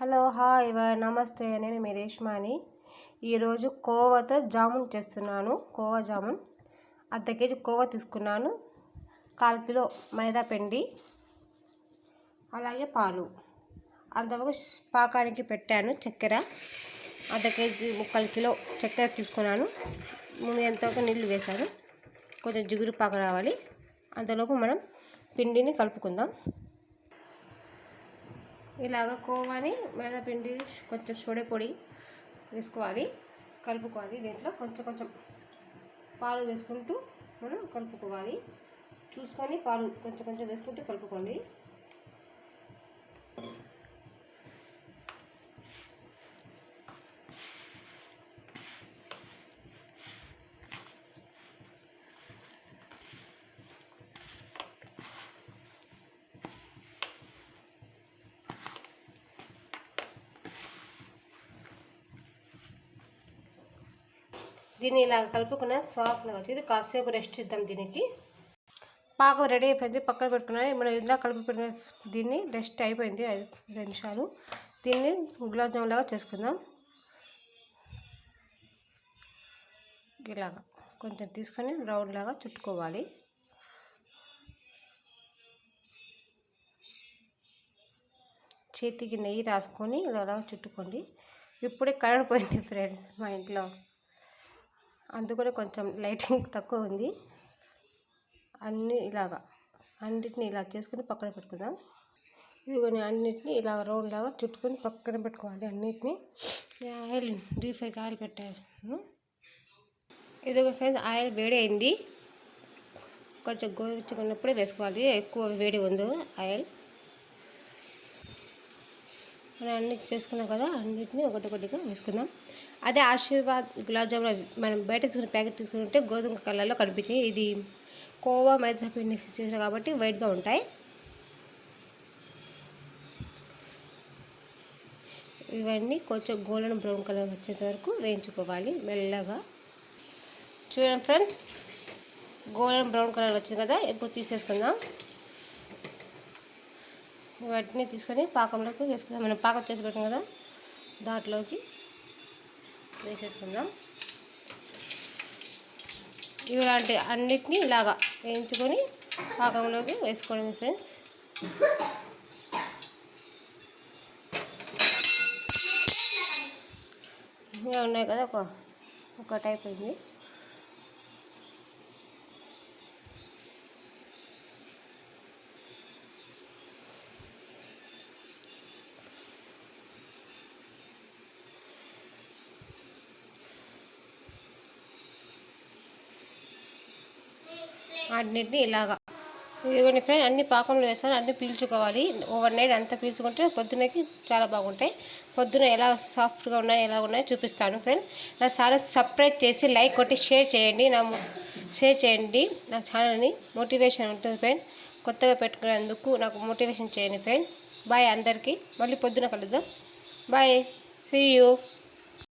Hello hi నమస్తే, నేను మీ రేష్మాని. ఈరోజు కోవాతో జామున్ చేస్తున్నాను. కోవా జామున్ అర్ధ కేజీ కోవా తీసుకున్నాను, 1/4 కిలో మైదా పిండి, అలాగే పాలు. అంతవరకు పాకానికి పెట్టాను. చక్కెర అర్ధ కేజీ 3/4 కిలో చక్కెర తీసుకున్నాను. ముందు ఎంతవరకు నీళ్ళు వేశాను, కొంచెం జిగురు పాక రావాలి. అంతలోపు మనం పిండిని కలుపుకుందాం. ఇలాగ కోవాని మైదా పిండి కొంచెం సోడా పొడి వేసుకోవాలి, కలుపుకోవాలి. దీంట్లో కొంచెం కొంచెం పాలు వేసుకుంటూ మనం కలుపుకోవాలి. చూసుకొని పాలు కొంచెం కొంచెం వేసుకుంటూ కలుపుకోండి. దీన్ని ఇలా కలుపుకున్న సాఫ్ట్గా వచ్చింది. కాసేపు రెస్ట్ ఇద్దాం. దీనికి పాకం రెడీ అయిపోయింది, పక్కన పెట్టుకున్నాను. మనం ఇలా కలిపి పెట్టిన దీన్ని రెస్ట్ అయిపోయింది 5 నిమిషాలు. దీన్ని గులాబ్ జామున్ లాగా చేసుకుందాం. ఇలాగా కొంచెం తీసుకొని రౌండ్ లాగా చుట్టుకోవాలి. చేతికి నెయ్యి రాసుకొని ఇలా చుట్టుకోండి. ఇప్పుడే కరెంట్ పోయింది ఫ్రెండ్స్ మా ఇంట్లో, అందుకనే కొంచెం లైటింగ్ తక్కువ ఉంది. అన్నిటిని ఇలా చేసుకుని పక్కన పెట్టుకుందాం. ఇవన్నీ అన్నిటిని ఇలా రౌండ్ లాగా చుట్టుకొని పక్కన పెట్టుకోవాలి. అన్నిటిని ఆయిల్ డీప్ ఫ్రై ఆయిల్ పెట్టాను. ఇది ఫ్రెండ్స్ ఆయిల్ వేడి అయింది. కొంచెం గోరువెచ్చకున్నప్పుడే వేసుకోవాలి, ఎక్కువ వేడి ఉంది ఆయిల్. మనం అన్ని చేసుకున్నాం కదా, అన్నిటిని ఒకటిగా వేసుకుందాం. అదే ఆశీర్వాద్ గులాబ్ జామున్ మనం బయట తీసుకున్న ప్యాకెట్ తీసుకుంటే గోధుమ కలర్లో కనిపించాయి. ఇది కోవా మైదా పిండి చేసిన కాబట్టి వైట్గా ఉంటాయి. ఇవన్నీ కొంచెం గోల్డెన్ బ్రౌన్ కలర్ వచ్చేంత వరకు వేయించుకోవాలి మెల్లగా. చూడండి ఫ్రెండ్స్, గోల్డెన్ బ్రౌన్ కలర్ వచ్చింది కదా, ఇప్పుడు తీసేసుకుందాం. వాటిని తీసుకొని పాకంలోకి వేసుకుందాం. మనం పాకం చేసి పెట్టాం కదా, దాంట్లోకి వేసేసుకుందాం. ఇలాంటి అన్నిటినీ ఇలాగా వేయించుకొని పాకంలోకి వేసుకోండి ఫ్రెండ్స్. ఇవే ఉన్నాయి కదా, ఒక టైప్ అయింది. అన్నిటిని ఇలాగా ఇవన్నీ ఫ్రెండ్స్ అన్ని పాకంలో వేస్తాను. అన్నీ పీల్చుకోవాలి. ఓవర్ నైట్ అంతా పీల్చుకుంటే పొద్దునకి చాలా బాగుంటాయి. పొద్దున ఎలా సాఫ్ట్గా ఉన్నాయో ఎలా ఉన్నాయో చూపిస్తాను ఫ్రెండ్. నా ఛానల్ సబ్స్క్రైబ్ చేసి లైక్ కొట్టి షేర్ చేయండి. నా ఛానల్ని మోటివేషన్ ఉంటుంది ఫ్రెండ్. కొత్తగా పెట్టుకునేందుకు నాకు మోటివేషన్ చేయండి ఫ్రెండ్. బాయ్ అందరికీ. మళ్ళీ పొద్దున కలుద్దాం. Bye, see you.